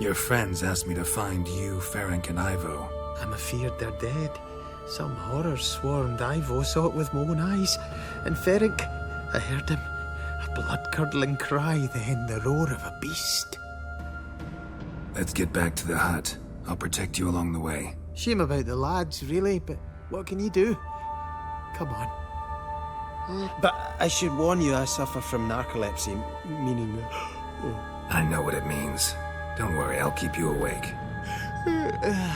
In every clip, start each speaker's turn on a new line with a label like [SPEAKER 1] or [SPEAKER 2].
[SPEAKER 1] Your friends asked me to find you, Ferenc, and Ivo.
[SPEAKER 2] I'm afeard they're dead. Some horror swarmed Ivo, saw it with my own eyes. And Ferenc, I heard him. A blood-curdling cry, then the roar of a beast.
[SPEAKER 1] Let's get back to the hut. I'll protect you along the way.
[SPEAKER 2] Shame about the lads, really, but what can you do? Come on. But I should warn you, I suffer from narcolepsy, meaning...
[SPEAKER 1] I know what it means. Don't worry, I'll keep you awake.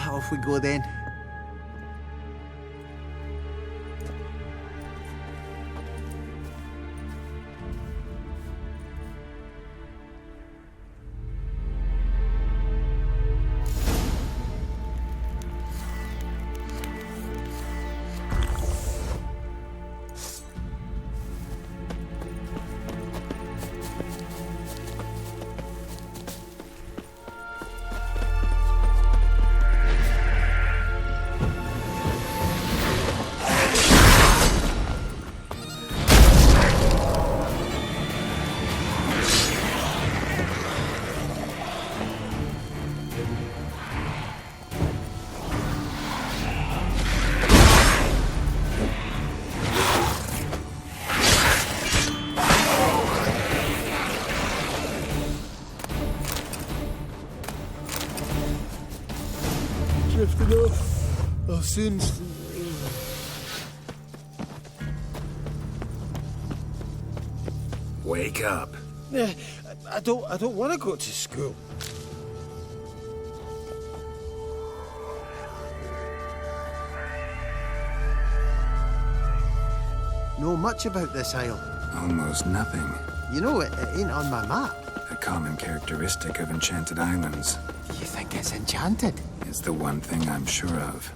[SPEAKER 2] Off we go then. Drifting off. I'll soon...
[SPEAKER 1] Wake up.
[SPEAKER 2] I don't want to go to school. Know much about this isle?
[SPEAKER 1] Almost nothing.
[SPEAKER 2] You know, it ain't on my map.
[SPEAKER 1] A common characteristic of enchanted islands.
[SPEAKER 2] You think it's enchanted?
[SPEAKER 1] It's the one thing I'm sure of.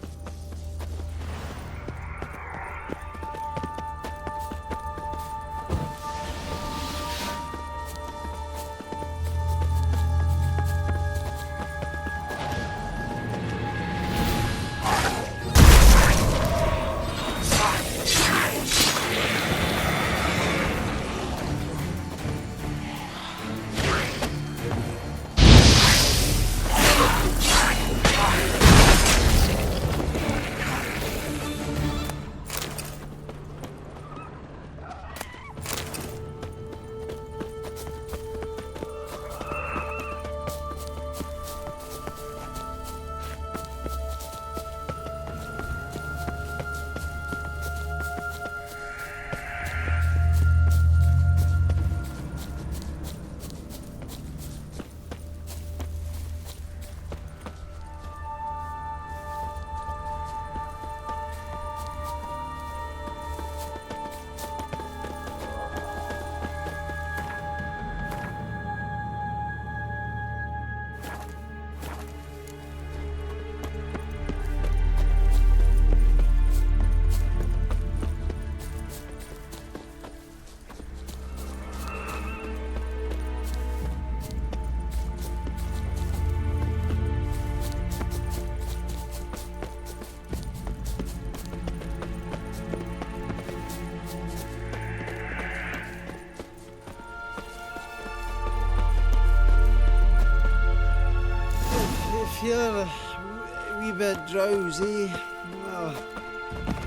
[SPEAKER 2] Feel a wee bit drowsy.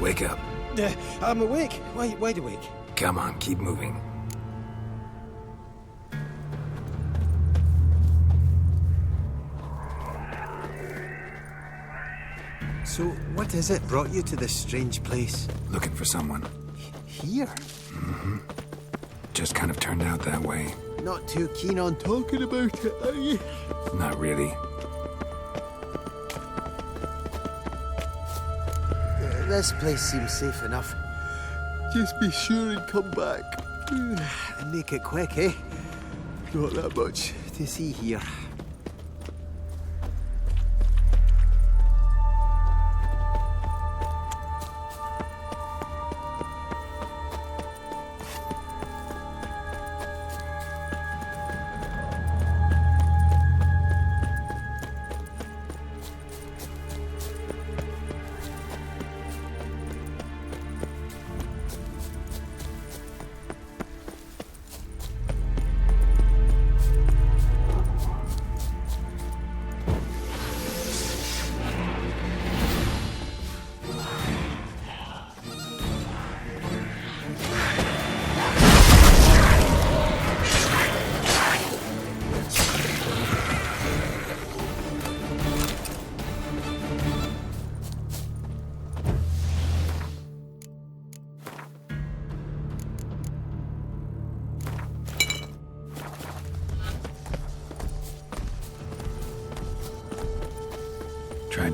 [SPEAKER 1] Wake up.
[SPEAKER 2] I'm awake. Wide awake.
[SPEAKER 1] Come on, keep moving.
[SPEAKER 2] So, what is it brought you to this strange place?
[SPEAKER 1] Looking for someone.
[SPEAKER 2] Here?
[SPEAKER 1] Mm-hmm. Just kind of turned out that way.
[SPEAKER 2] Not too keen on talking about it, are you?
[SPEAKER 1] Not really.
[SPEAKER 2] This place seems safe enough. Just be sure and come back. And make it quick, eh? Not that much to see here.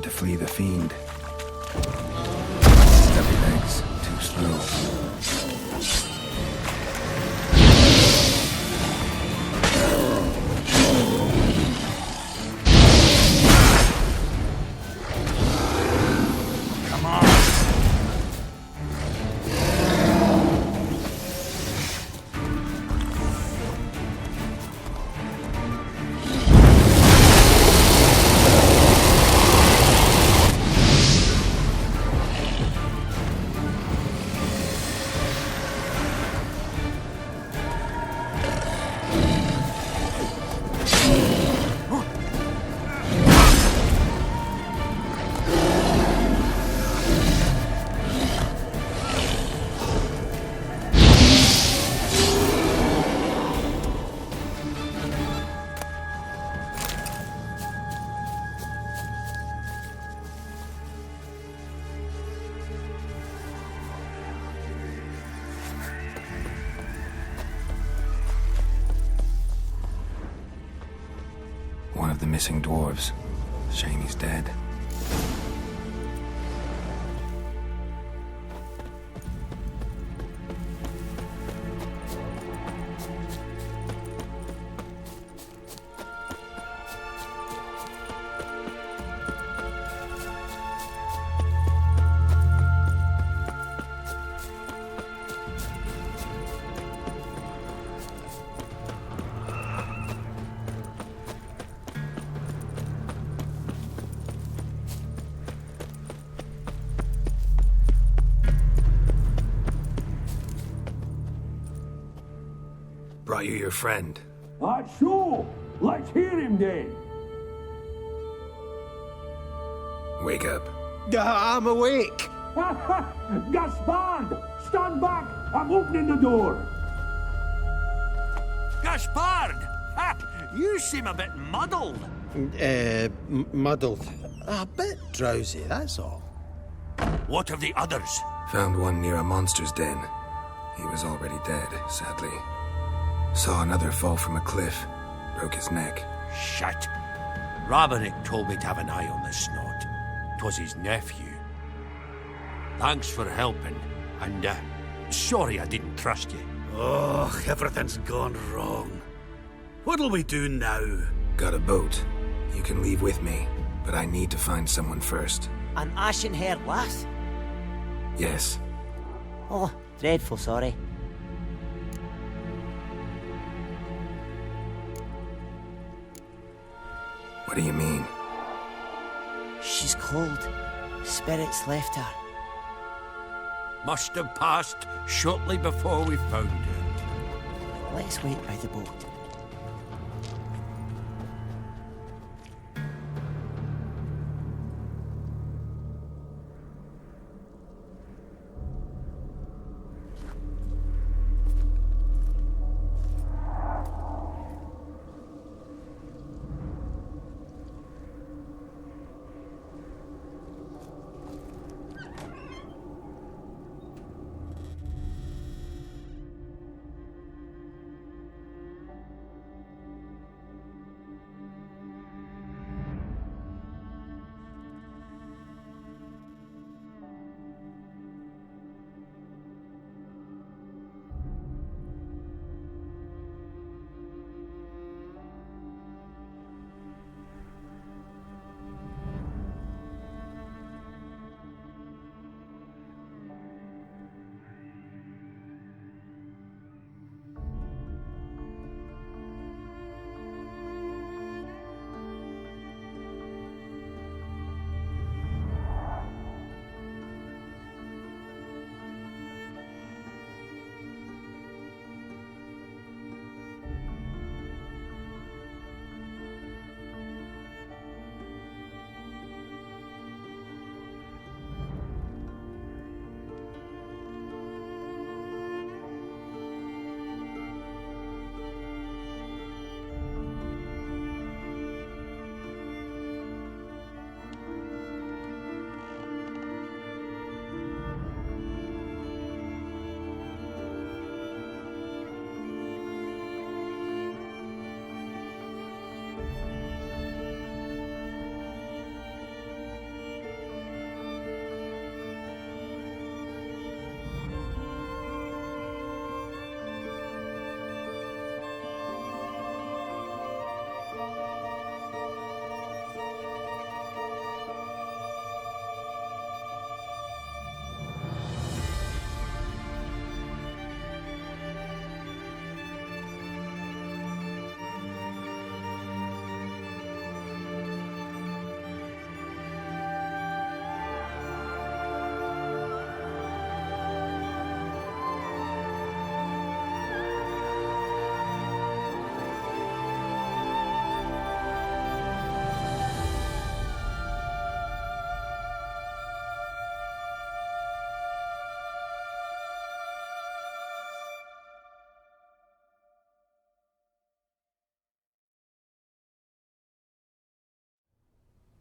[SPEAKER 1] prepared to flee the fiend. Stubby legs, too slow. One of the missing dwarves. Shame he's dead. Brought you your friend.
[SPEAKER 3] That's so. Let's hear him then.
[SPEAKER 1] Wake up.
[SPEAKER 2] I'm awake.
[SPEAKER 3] Gaspard! Stand back! I'm opening the door. Gaspard! You seem a bit muddled.
[SPEAKER 2] Muddled. A bit drowsy, that's all.
[SPEAKER 3] What of the others?
[SPEAKER 1] Found one near a monster's den. He was already dead, sadly. Saw another fall from a cliff. Broke his neck.
[SPEAKER 3] Shit. Rabenik told me to have an eye on the snot. 'Twas his nephew. Thanks for helping, and sorry I didn't trust you.
[SPEAKER 4] Oh, everything's gone wrong. What'll we do now?
[SPEAKER 1] Got a boat. You can leave with me, but I need to find someone first.
[SPEAKER 5] An ashen-haired lass?
[SPEAKER 1] Yes.
[SPEAKER 5] Oh, dreadful sorry.
[SPEAKER 1] What do you mean?
[SPEAKER 5] She's cold. Spirits left her.
[SPEAKER 3] Must have passed shortly before we found her.
[SPEAKER 5] Let's wait by the boat.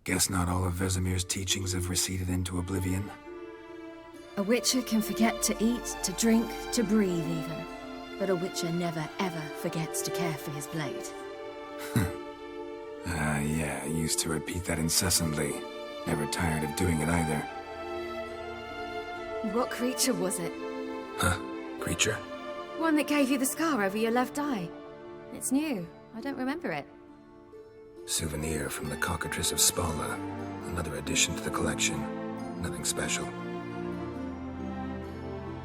[SPEAKER 1] Guess not all of Vesemir's teachings have receded into oblivion.
[SPEAKER 6] A witcher can forget to eat, to drink, to breathe even. But a witcher never ever forgets to care for his blade.
[SPEAKER 1] Yeah, I used to repeat that incessantly. Never tired of doing it either.
[SPEAKER 6] What creature was it?
[SPEAKER 1] Huh? Creature?
[SPEAKER 6] One that gave you the scar over your left eye. It's new. I don't remember it.
[SPEAKER 1] Souvenir from the cockatrice of Spala. Another addition to the collection. Nothing special.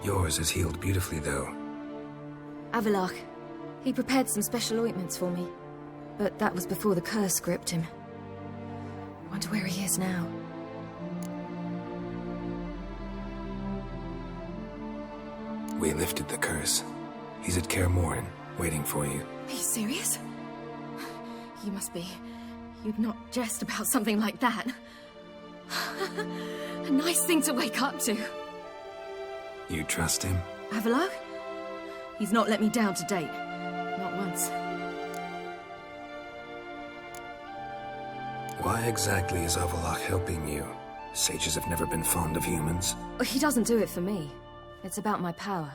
[SPEAKER 1] Yours is healed beautifully, though.
[SPEAKER 6] Avalach. He prepared some special ointments for me. But that was before the curse gripped him. Wonder where he is now.
[SPEAKER 1] We lifted the curse. He's at Kaer Morhen, waiting for you.
[SPEAKER 6] Are you serious? You must be. You'd not jest about something like that. A nice thing to wake up to.
[SPEAKER 1] You trust him?
[SPEAKER 6] Avalach? He's not let me down to date. Not once.
[SPEAKER 1] Why exactly is Avalach helping you? Sages have never been fond of humans.
[SPEAKER 6] He doesn't do it for me. It's about my power.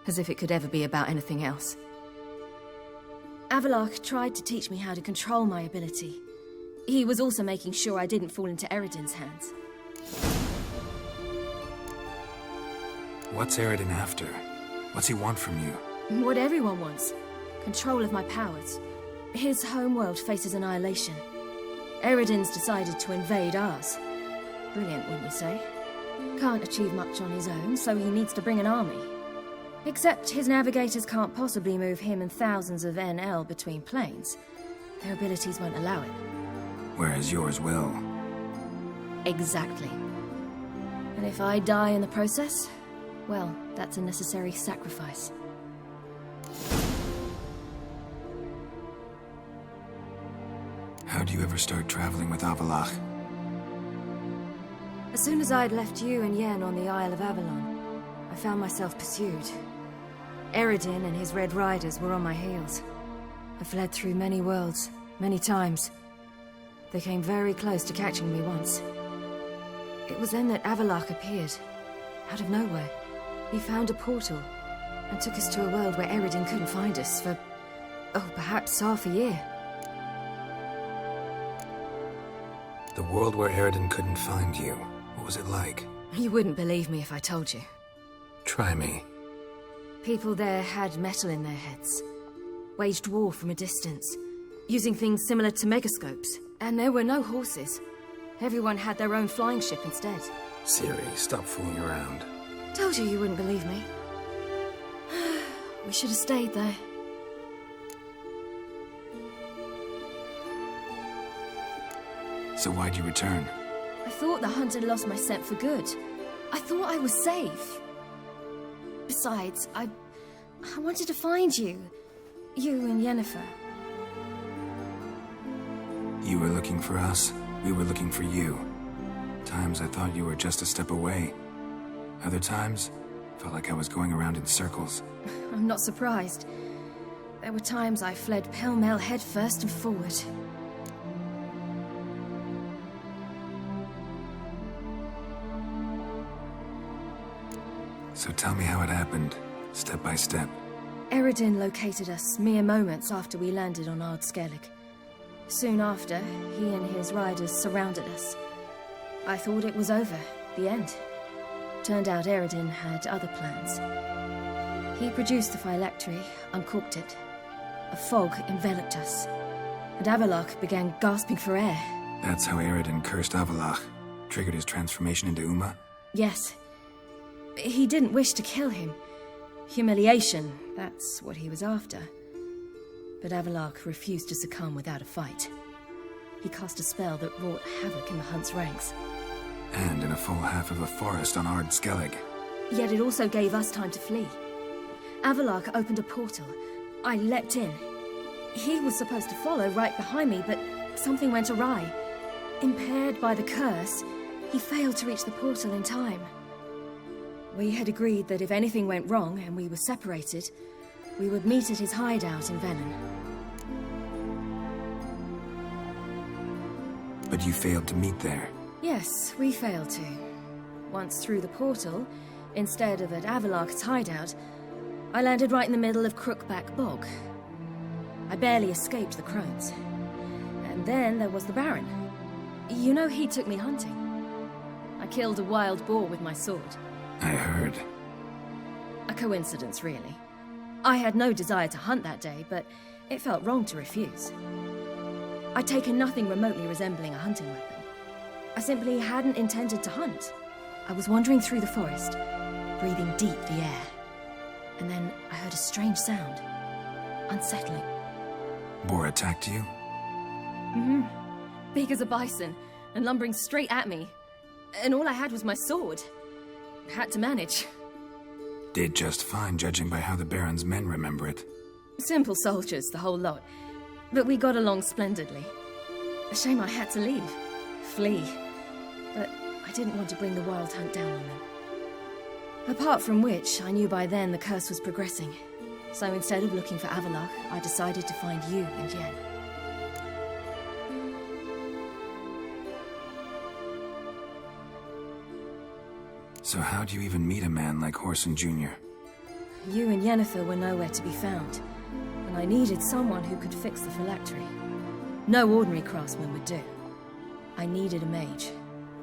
[SPEAKER 6] As if it could ever be about anything else. Avalach tried to teach me how to control my ability. He was also making sure I didn't fall into Eredin's hands.
[SPEAKER 1] What's Eredin after? What's he want from you?
[SPEAKER 6] What everyone wants. Control of my powers. His homeworld faces annihilation. Eredin's decided to invade ours. Brilliant, wouldn't you say? Can't achieve much on his own, so he needs to bring an army. Except his navigators can't possibly move him and thousands of NL between planes. Their abilities won't allow it.
[SPEAKER 1] Whereas yours will.
[SPEAKER 6] Exactly. And if I die in the process, well, that's a necessary sacrifice.
[SPEAKER 1] How'd you ever start traveling with Avalach?
[SPEAKER 6] As soon as I'd left you and Yen on the Isle of Avalon, I found myself pursued. Eredin and his Red Riders were on my heels. I fled through many worlds, many times. They came very close to catching me once. It was then that Avalach appeared, out of nowhere. He found a portal, and took us to a world where Eredin couldn't find us for, perhaps half a year.
[SPEAKER 1] The world where Eredin couldn't find you. What was it like?
[SPEAKER 6] You wouldn't believe me if I told you.
[SPEAKER 1] Try me.
[SPEAKER 6] People there had metal in their heads. Waged war from a distance, using things similar to megascopes. And there were no horses. Everyone had their own flying ship instead.
[SPEAKER 1] Ciri, stop fooling around.
[SPEAKER 6] Told you wouldn't believe me. We should have stayed there.
[SPEAKER 2] So why'd you return?
[SPEAKER 6] I thought the hunt had lost my scent for good. I thought I was safe. Besides, I wanted to find you. You and Yennefer.
[SPEAKER 1] You were looking for us. We were looking for you. Times I thought you were just a step away. Other times, felt like I was going around in circles.
[SPEAKER 6] I'm not surprised. There were times I fled pell-mell headfirst and forward.
[SPEAKER 1] So tell me how it happened, step by step.
[SPEAKER 6] Eredin located us mere moments after we landed on Ard Skellig. Soon after, he and his riders surrounded us. I thought it was over, the end. Turned out Eredin had other plans. He produced the phylactery, uncorked it. A fog enveloped us, and Avalach began gasping for air.
[SPEAKER 1] That's how Eredin cursed Avalach, triggered his transformation into Uma?
[SPEAKER 6] Yes. He didn't wish to kill him. Humiliation, that's what he was after. But Avalach refused to succumb without a fight. He cast a spell that wrought havoc in the hunt's ranks.
[SPEAKER 1] And in a full half of a forest on Ard Skellig.
[SPEAKER 6] Yet it also gave us time to flee. Avalach opened a portal. I leapt in. He was supposed to follow right behind me, but something went awry. Impaired by the curse, he failed to reach the portal in time. We had agreed that if anything went wrong and we were separated, we would meet at his hideout in Venom.
[SPEAKER 1] But you failed to meet there.
[SPEAKER 6] Yes, we failed to. Once through the portal, instead of at Avalok's hideout, I landed right in the middle of Crookback Bog. I barely escaped the crones. And then there was the Baron. You know, he took me hunting. I killed a wild boar with my sword.
[SPEAKER 1] I heard.
[SPEAKER 6] A coincidence, really. I had no desire to hunt that day, but it felt wrong to refuse. I'd taken nothing remotely resembling a hunting weapon. I simply hadn't intended to hunt. I was wandering through the forest, breathing deep the air. And then I heard a strange sound. Unsettling.
[SPEAKER 1] Boar attacked you?
[SPEAKER 6] Mm-hmm. Big as a bison, and lumbering straight at me. And all I had was my sword. Had to manage.
[SPEAKER 1] Did just fine, judging by how the Baron's men remember it.
[SPEAKER 6] Simple soldiers, the whole lot. But we got along splendidly. A shame I had to leave. Flee. But I didn't want to bring the wild hunt down on them. Apart from which, I knew by then the curse was progressing. So instead of looking for Avalok, I decided to find you and Yen.
[SPEAKER 1] So how'd you even meet a man like Horson Jr.?
[SPEAKER 6] You and Yennefer were nowhere to be found, and I needed someone who could fix the phylactery. No ordinary craftsman would do. I needed a mage,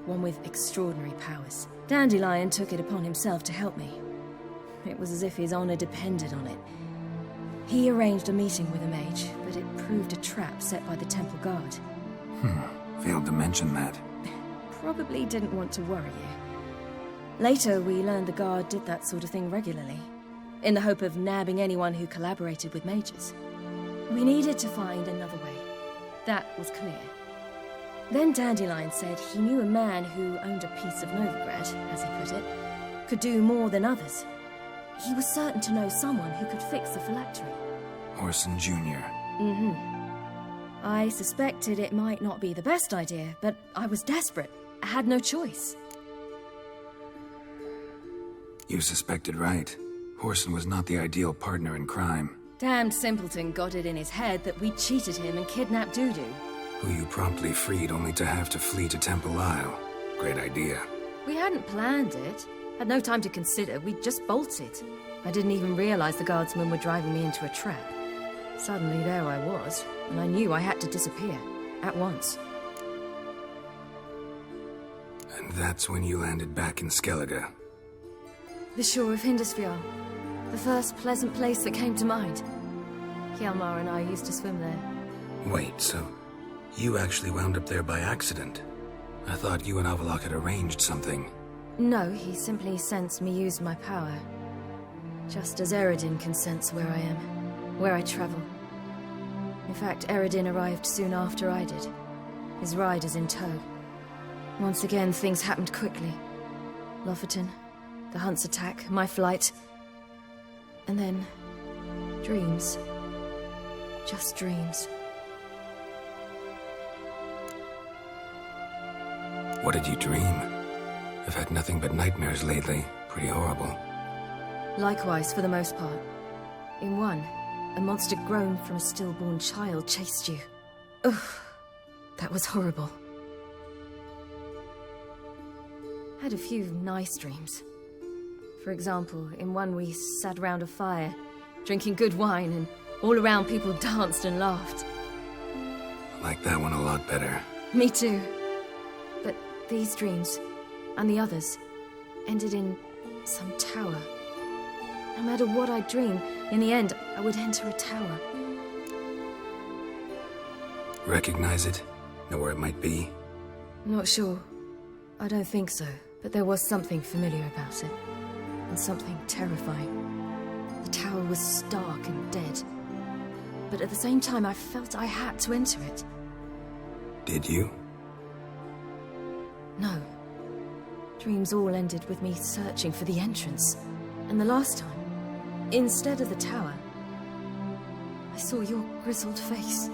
[SPEAKER 6] one with extraordinary powers. Dandelion took it upon himself to help me. It was as if his honor depended on it. He arranged a meeting with a mage, but it proved a trap set by the temple guard.
[SPEAKER 1] Failed to mention that.
[SPEAKER 6] Probably didn't want to worry you. Later, we learned the guard did that sort of thing regularly, in the hope of nabbing anyone who collaborated with mages. We needed to find another way. That was clear. Then Dandelion said he knew a man who owned a piece of Novigrad, as he put it, could do more than others. He was certain to know someone who could fix the phylactery.
[SPEAKER 1] Horson Jr.
[SPEAKER 6] I suspected it might not be the best idea, but I was desperate. I had no choice.
[SPEAKER 1] You suspected right. Horson was not the ideal partner in crime.
[SPEAKER 6] Damned simpleton got it in his head that we cheated him and kidnapped Dudu.
[SPEAKER 1] Who you promptly freed only to have to flee to Temple Isle. Great idea.
[SPEAKER 6] We hadn't planned it. Had no time to consider. We just bolted. I didn't even realize the guardsmen were driving me into a trap. Suddenly there I was, and I knew I had to disappear. At once.
[SPEAKER 1] And that's when you landed back in Skellige.
[SPEAKER 6] The shore of Hindisfjall. The first pleasant place that came to mind. Hjalmar and I used to swim there.
[SPEAKER 1] Wait, so you actually wound up there by accident? I thought you and Avalok had arranged something.
[SPEAKER 6] No, he simply sensed me use my power. Just as Eredin can sense where I am, where I travel. In fact, Eredin arrived soon after I did. His riders in tow. Once again, things happened quickly. Lofoten, the hunt's attack, my flight. And then, dreams. Just dreams.
[SPEAKER 1] What did you dream? I've had nothing but nightmares lately. Pretty horrible.
[SPEAKER 6] Likewise, for the most part. In one, a monster grown from a stillborn child chased you. Ugh, that was horrible. Had a few nice dreams. For example, in one we sat around a fire, drinking good wine, and all around people danced and laughed.
[SPEAKER 1] I like that one a lot better.
[SPEAKER 6] Me too. But these dreams, and the others, ended in some tower. No matter what I dream, in the end, I would enter a tower.
[SPEAKER 1] Recognize it? Know where it might be?
[SPEAKER 6] Not sure. I don't think so, but there was something familiar about it. And something terrifying. The tower was stark and dead. But at the same time, I felt I had to enter it.
[SPEAKER 1] Did you?
[SPEAKER 6] No. Dreams all ended with me searching for the entrance. And the last time, instead of the tower, I saw your grizzled face.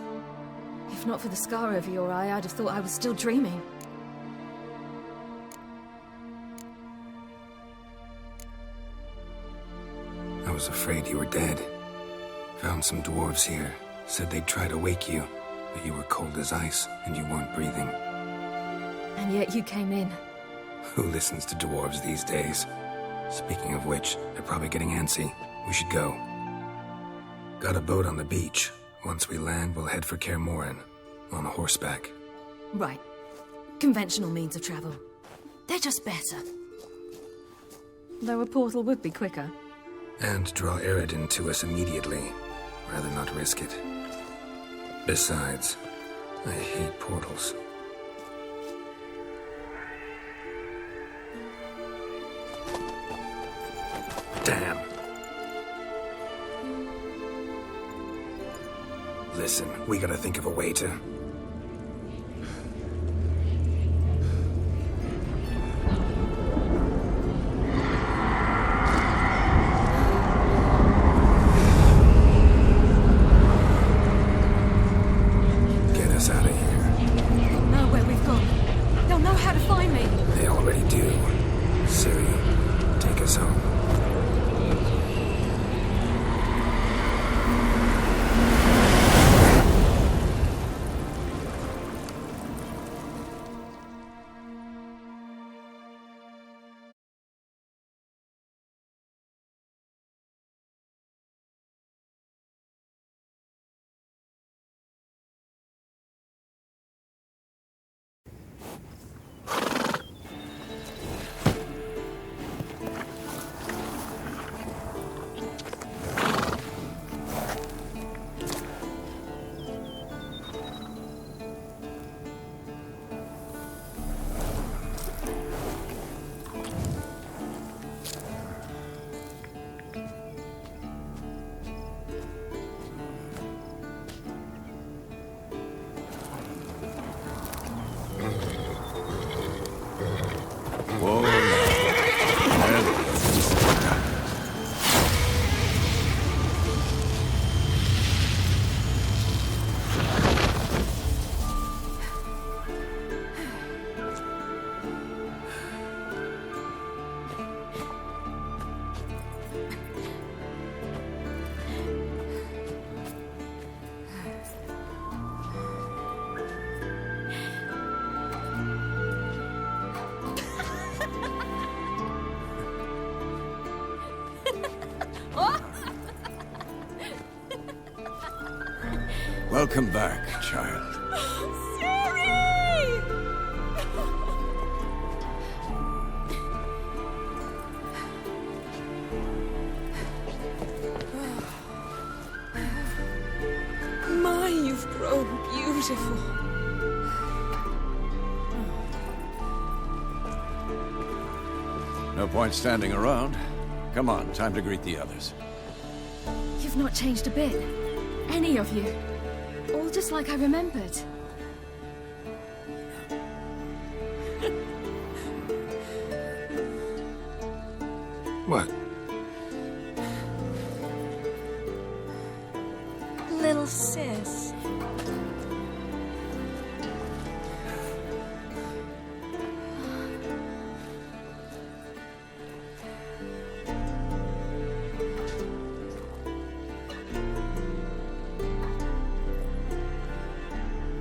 [SPEAKER 6] If not for the scar over your eye, I'd have thought I was still dreaming.
[SPEAKER 1] I was afraid you were dead. Found some dwarves here. Said they'd try to wake you, but you were cold as ice and you weren't breathing.
[SPEAKER 6] And yet you came in.
[SPEAKER 1] Who listens to dwarves these days? Speaking of which, they're probably getting antsy. We should go. Got a boat on the beach. Once we land, we'll head for Kaer Morhen. On horseback.
[SPEAKER 6] Right. Conventional means of travel. They're just better. Though a portal would be quicker.
[SPEAKER 1] And draw Eredin to us immediately. Rather not risk it. Besides, I hate portals. Damn. Listen, we gotta think of a way to... get us out of here.
[SPEAKER 6] Know where we've gone. They'll know how to find me.
[SPEAKER 1] They already do. Ciri, take us home.
[SPEAKER 7] Welcome back, child.
[SPEAKER 8] My, you've grown beautiful.
[SPEAKER 7] No point standing around. Come on, time to greet the others.
[SPEAKER 6] You've not changed a bit. Any of you. All just like I remembered.
[SPEAKER 1] What?
[SPEAKER 8] Little sis.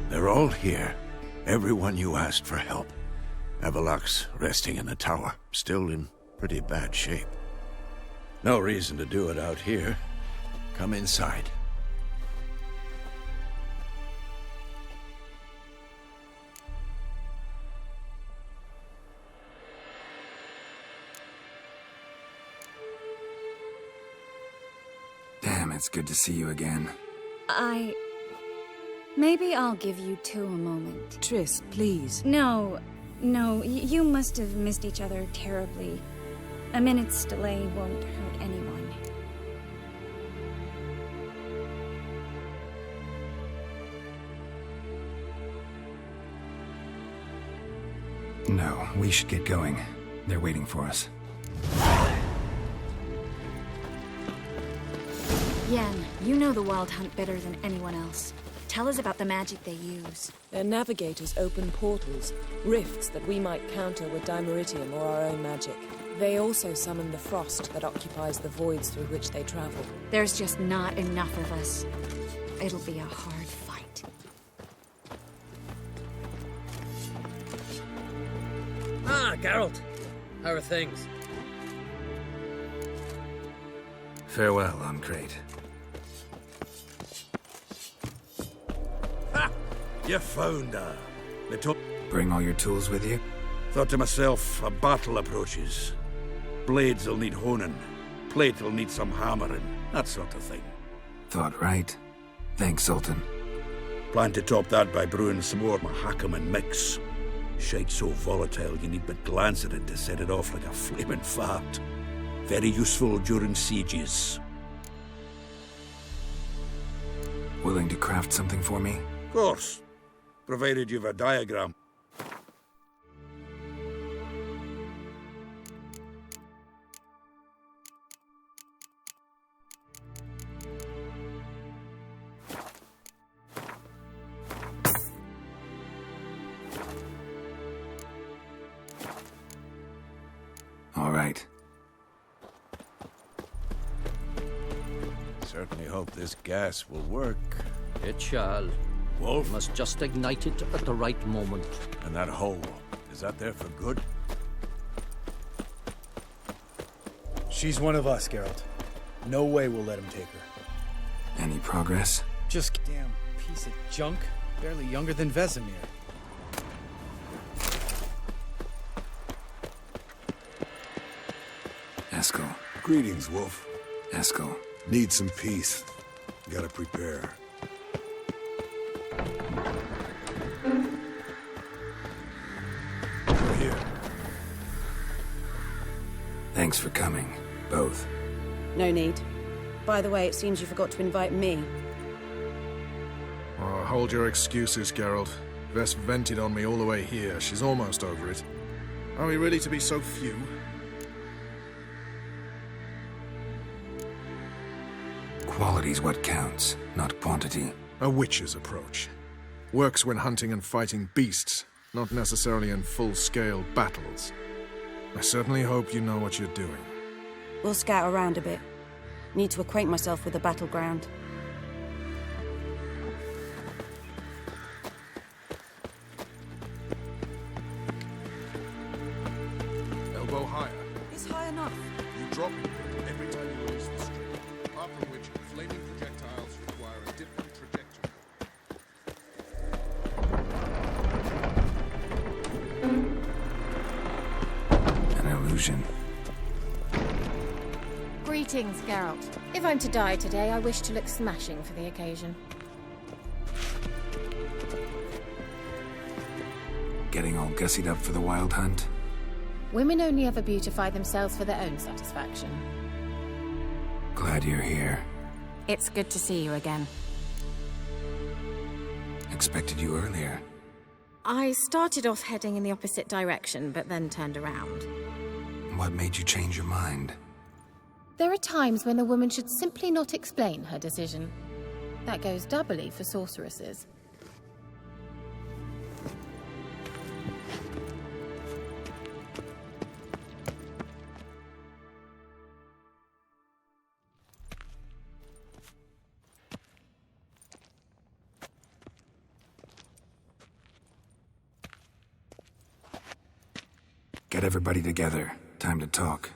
[SPEAKER 7] They're all here. Everyone you asked for help. Avalok's resting in the tower, still in pretty bad shape. No reason to do it out here. Come inside.
[SPEAKER 1] Damn, it's good to see you again.
[SPEAKER 9] Maybe I'll give you two a moment.
[SPEAKER 8] Triss, please.
[SPEAKER 9] No, you must have missed each other terribly. A minute's delay won't hurt anyone.
[SPEAKER 1] No, we should get going. They're waiting for us.
[SPEAKER 9] Yen, you know the Wild Hunt better than anyone else. Tell us about the magic they use.
[SPEAKER 8] Their navigators open portals, rifts that we might counter with Dimeritium or our own magic. They also summon the frost that occupies the voids through which they travel.
[SPEAKER 9] There's just not enough of us. It'll be a hard fight.
[SPEAKER 4] Geralt, how are things?
[SPEAKER 1] Farewell, Uncrate.
[SPEAKER 4] Ha! You found her.
[SPEAKER 1] Bring all your tools with you?
[SPEAKER 4] Thought to myself, a battle approaches. Blades will need honing. Plate will need some hammering. That sort of thing.
[SPEAKER 1] Thought right. Thanks, Sultan.
[SPEAKER 4] Plan to top that by brewing some more Mahakam and mix. Shite so volatile you need but glance at it to set it off like a flaming fart. Very useful during sieges.
[SPEAKER 1] Willing to craft something for me?
[SPEAKER 4] Of course. Provided you've a diagram.
[SPEAKER 1] All right.
[SPEAKER 7] Certainly hope this gas will work.
[SPEAKER 10] It shall.
[SPEAKER 7] Wolf?
[SPEAKER 10] Must just ignite it at the right moment.
[SPEAKER 7] And that hole, is that there for good?
[SPEAKER 11] She's one of us, Geralt. No way we'll let him take her.
[SPEAKER 1] Any progress?
[SPEAKER 11] Just damn piece of junk. Barely younger than Vesemir.
[SPEAKER 1] Eskel.
[SPEAKER 12] Greetings, Wolf.
[SPEAKER 1] Eskel.
[SPEAKER 12] Need some peace. Gotta prepare.
[SPEAKER 11] We're here.
[SPEAKER 1] Thanks for coming, both.
[SPEAKER 13] No need. By the way, it seems you forgot to invite me.
[SPEAKER 14] Oh, hold your excuses, Geralt. Vess vented on me all the way here. She's almost over it. Are we really to be so few?
[SPEAKER 1] Quality's what counts, not quantity.
[SPEAKER 14] A witch's approach. Works when hunting and fighting beasts, not necessarily in full-scale battles. I certainly hope you know what you're doing.
[SPEAKER 13] We'll scout around a bit. Need to acquaint myself with the battleground.
[SPEAKER 14] Elbow higher.
[SPEAKER 13] It's high enough.
[SPEAKER 14] You drop it every time you release the string. Apart from which, flaming projectiles require a different trajectory.
[SPEAKER 1] An illusion.
[SPEAKER 15] Greetings, Geralt. If I'm to die today, I wish to look smashing for the occasion.
[SPEAKER 1] Getting all gussied up for the wild hunt?
[SPEAKER 15] Women only ever beautify themselves for their own satisfaction.
[SPEAKER 1] Glad you're here.
[SPEAKER 15] It's good to see you again.
[SPEAKER 1] Expected you earlier.
[SPEAKER 15] I started off heading in the opposite direction, but then turned around.
[SPEAKER 1] What made you change your mind?
[SPEAKER 15] There are times when a woman should simply not explain her decision. That goes doubly for sorceresses.
[SPEAKER 1] Get everybody together. Time to talk.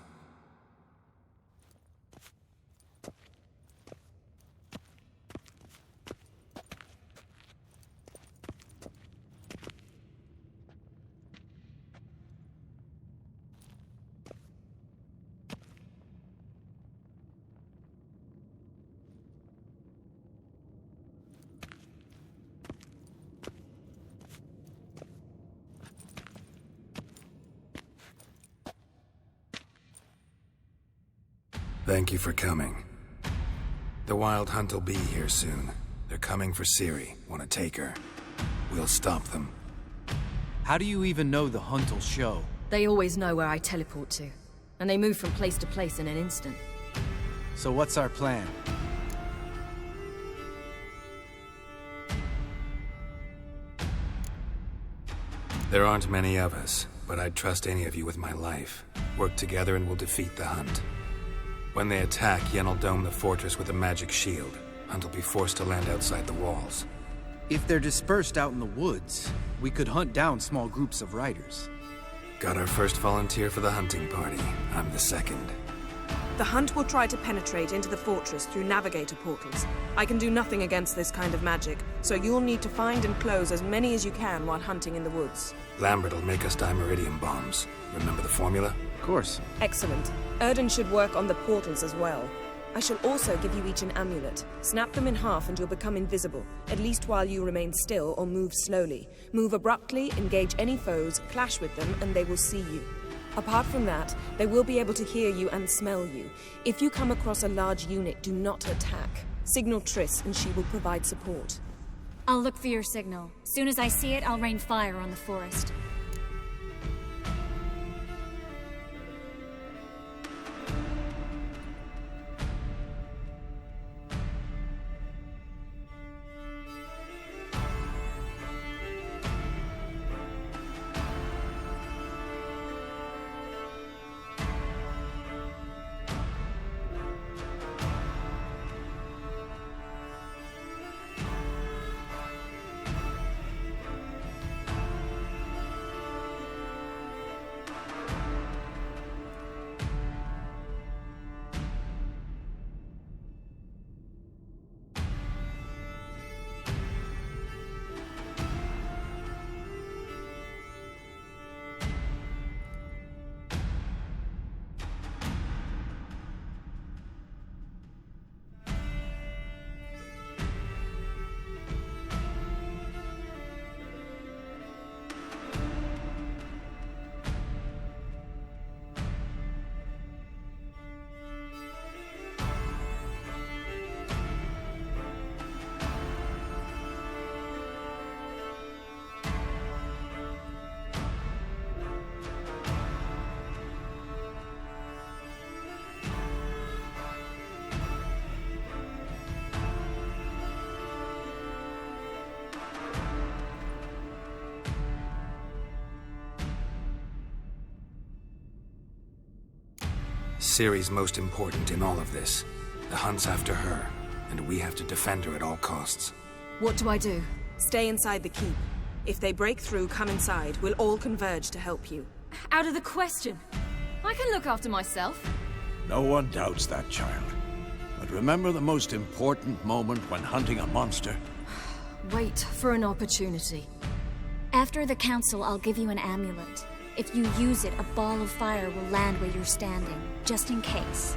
[SPEAKER 1] Thank you for coming. The Wild Hunt will be here soon. They're coming for Ciri. Want to take her? We'll stop them.
[SPEAKER 11] How do you even know the hunt will show?
[SPEAKER 6] They always know where I teleport to. And they move from place to place in an instant.
[SPEAKER 11] So what's our plan?
[SPEAKER 1] There aren't many of us, but I'd trust any of you with my life. Work together and we'll defeat the Hunt. When they attack, Yen'll dome the fortress with a magic shield. Hunt will be forced to land outside the walls.
[SPEAKER 11] If they're dispersed out in the woods, we could hunt down small groups of riders.
[SPEAKER 1] Got our first volunteer for the hunting party. I'm the second.
[SPEAKER 8] The hunt will try to penetrate into the fortress through navigator portals. I can do nothing against this kind of magic, so you'll need to find and close as many as you can while hunting in the woods.
[SPEAKER 1] Lambert'll make us dimeridium bombs. Remember the formula?
[SPEAKER 2] Of course.
[SPEAKER 8] Excellent. Erden should work on the portals as well. I shall also give you each an amulet. Snap them in half and you'll become invisible, at least while you remain still or move slowly. Move abruptly, engage any foes, clash with them, and they will see you. Apart from that, they will be able to hear you and smell you. If you come across a large unit, do not attack. Signal Triss and she will provide support.
[SPEAKER 16] I'll look for your signal. Soon as I see it, I'll rain fire on the forest.
[SPEAKER 1] Ciri's most important in all of this. The hunt's after her, and we have to defend her at all costs.
[SPEAKER 6] What do I do?
[SPEAKER 8] Stay inside the keep. If they break through, come inside. We'll all converge to help you.
[SPEAKER 6] Out of the question. I can look after myself.
[SPEAKER 7] No one doubts that, child. But remember the most important moment when hunting a monster?
[SPEAKER 6] Wait for an opportunity.
[SPEAKER 16] After the council, I'll give you an amulet. If you use it, a ball of fire will land where you're standing, just in case.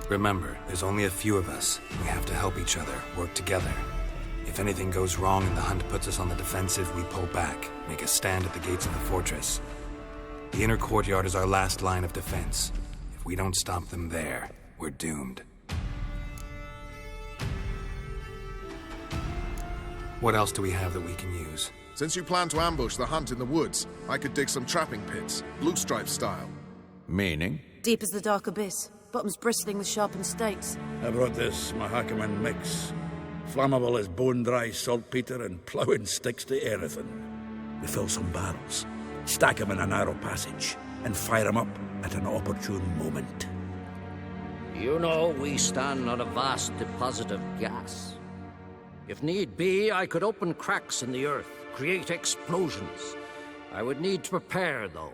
[SPEAKER 1] Remember, there's only a few of us. We have to help each other, work together. If anything goes wrong and the hunt puts us on the defensive, we pull back, make a stand at the gates of the fortress. The inner courtyard is our last line of defense. If we don't stop them there, we're doomed. What else do we have that we can use?
[SPEAKER 14] Since you plan to ambush the hunt in the woods, I could dig some trapping pits, blue stripe style.
[SPEAKER 7] Meaning?
[SPEAKER 13] Deep as the dark abyss, bottoms bristling with sharpened stakes.
[SPEAKER 4] I brought this Mahakaman mix. Flammable as bone-dry saltpeter and ploughing sticks to anything. We fill some barrels, stack them in a narrow passage, and fire them up at an opportune moment.
[SPEAKER 10] You know, we stand on a vast deposit of gas. If need be, I could open cracks in the earth, create explosions. I would need to prepare, though.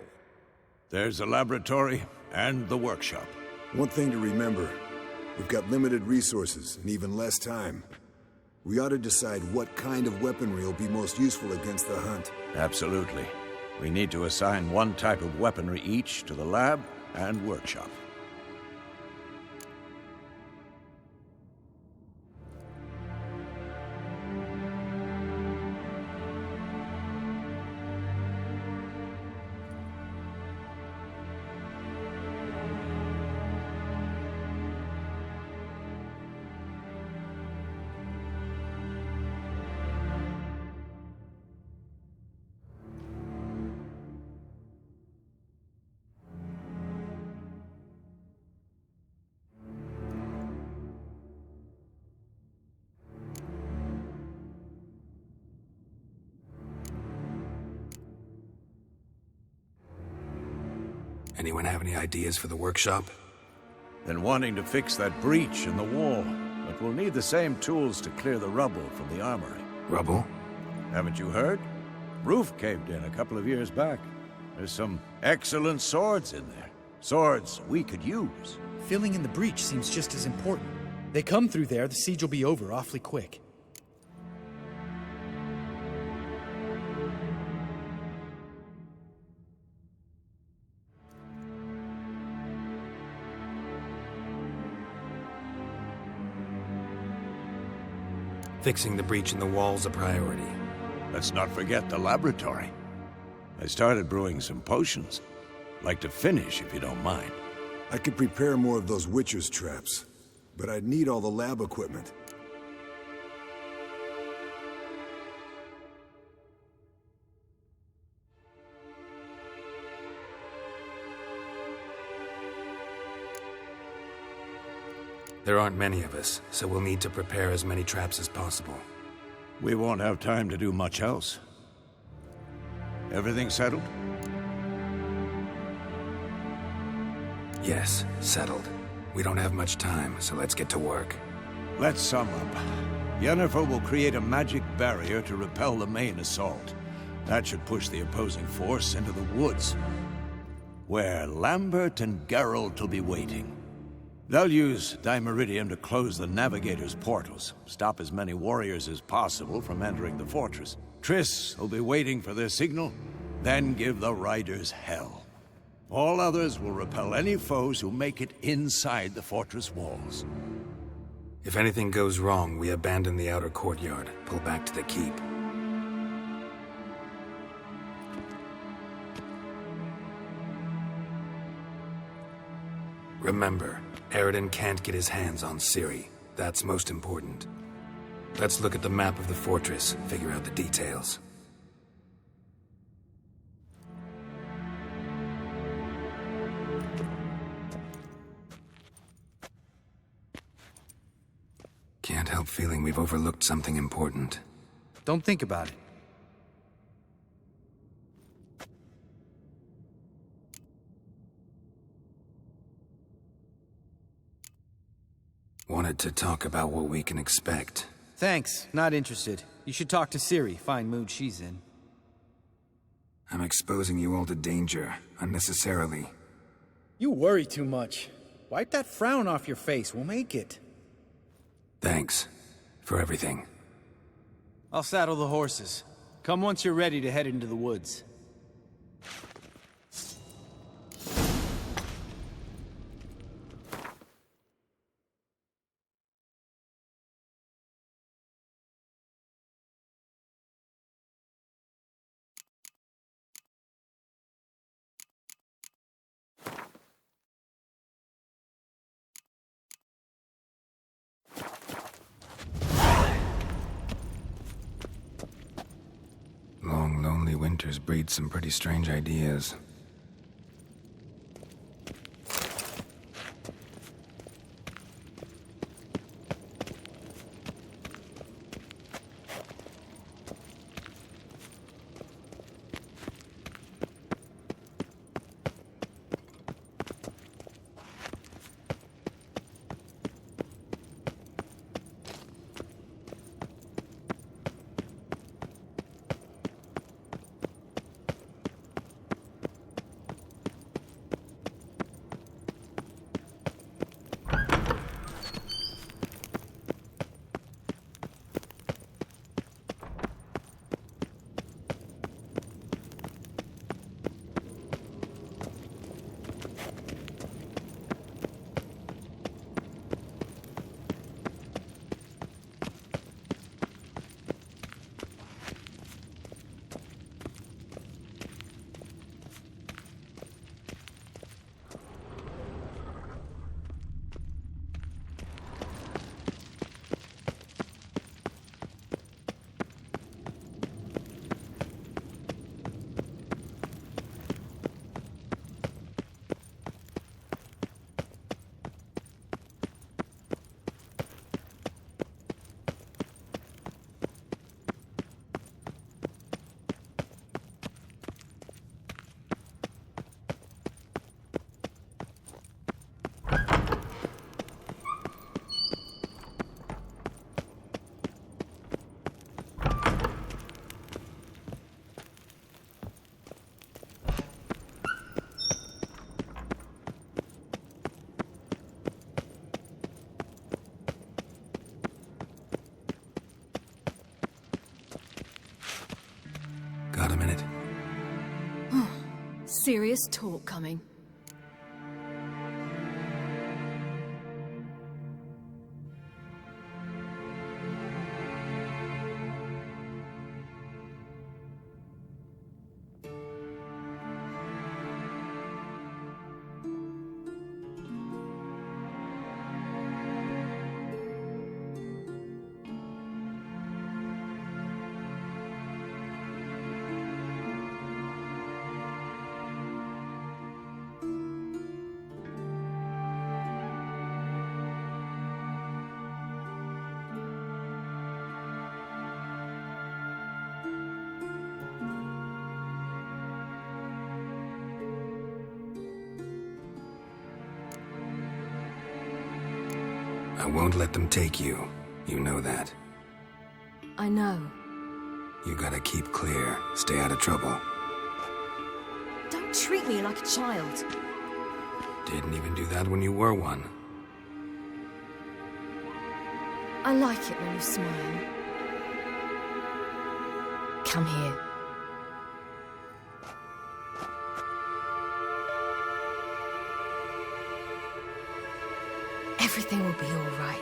[SPEAKER 7] There's the laboratory and the workshop.
[SPEAKER 12] One thing to remember, we've got limited resources and even less time. We ought to decide what kind of weaponry will be most useful against the hunt.
[SPEAKER 7] Absolutely. We need to assign one type of weaponry each to the lab and workshop.
[SPEAKER 1] Anyone have any ideas for the workshop?
[SPEAKER 7] Been wanting to fix that breach in the wall. but we'll need the same tools to clear the rubble from the armory.
[SPEAKER 1] Rubble?
[SPEAKER 7] Haven't you heard? Roof caved in a couple of years back. There's some excellent swords in there. Swords we could use.
[SPEAKER 11] Filling in the breach seems just as important. They come through there, the siege will be over awfully quick.
[SPEAKER 1] Fixing the breach in the wall's a priority.
[SPEAKER 7] Let's not forget the laboratory. I started brewing some potions. Like to finish, if you don't mind.
[SPEAKER 12] I could prepare more of those Witcher's traps, but I'd need all the lab equipment.
[SPEAKER 1] There aren't many of us, so we'll need to prepare as many traps as possible.
[SPEAKER 7] We won't have time to do much else. Everything settled?
[SPEAKER 1] Yes, settled. We don't have much time, so let's get to work.
[SPEAKER 7] Let's sum up. Yennefer will create a magic barrier to repel the main assault. That should push the opposing force into the woods, where Lambert and Geralt will be waiting. They'll use Dimeridium to close the Navigator's portals, stop as many warriors as possible from entering the fortress. Triss will be waiting for their signal, then give the riders hell. All others will repel any foes who make it inside the fortress walls.
[SPEAKER 1] If anything goes wrong, we abandon the outer courtyard, pull back to the keep. Remember, Eredin can't get his hands on Ciri. That's most important. Let's look at the map of the fortress, figure out the details. Can't help feeling we've overlooked something important.
[SPEAKER 11] Don't think about it.
[SPEAKER 1] Wanted to talk about what we can expect.
[SPEAKER 17] Thanks, not interested. You should talk to Ciri, fine mood she's in.
[SPEAKER 1] I'm exposing you all to danger, unnecessarily.
[SPEAKER 11] You worry too much. Wipe that frown off your face, we'll make it.
[SPEAKER 1] Thanks. For everything.
[SPEAKER 17] I'll saddle the horses. Come once you're ready to head into the woods.
[SPEAKER 1] Long, lonely winters breed some pretty strange ideas.
[SPEAKER 6] serious talk coming.
[SPEAKER 1] I won't let them take you. You know that.
[SPEAKER 6] I know.
[SPEAKER 1] You gotta keep clear. Stay out of trouble.
[SPEAKER 6] Don't treat me like a child.
[SPEAKER 1] Didn't even do that when you were one.
[SPEAKER 6] I like it when you smile. Come here. Everything will be all right.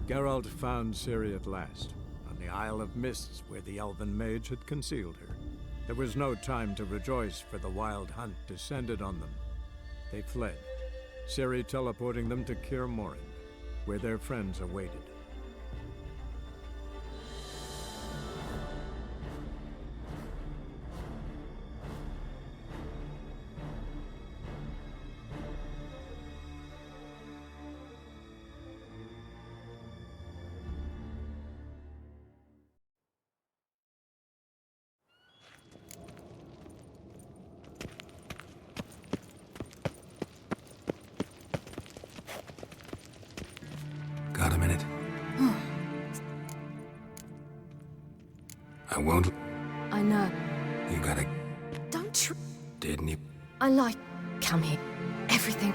[SPEAKER 18] Geralt found Ciri at last, on the Isle of Mists where the elven mage had concealed her. There was no time to rejoice, for the wild hunt descended on them. They fled, Ciri teleporting them to Kaer Morhen, where their friends awaited.
[SPEAKER 1] Got a minute? I won't...
[SPEAKER 6] I know.
[SPEAKER 1] You gotta...
[SPEAKER 6] Don't
[SPEAKER 1] Didn't you...
[SPEAKER 6] I like... Come here. Everything...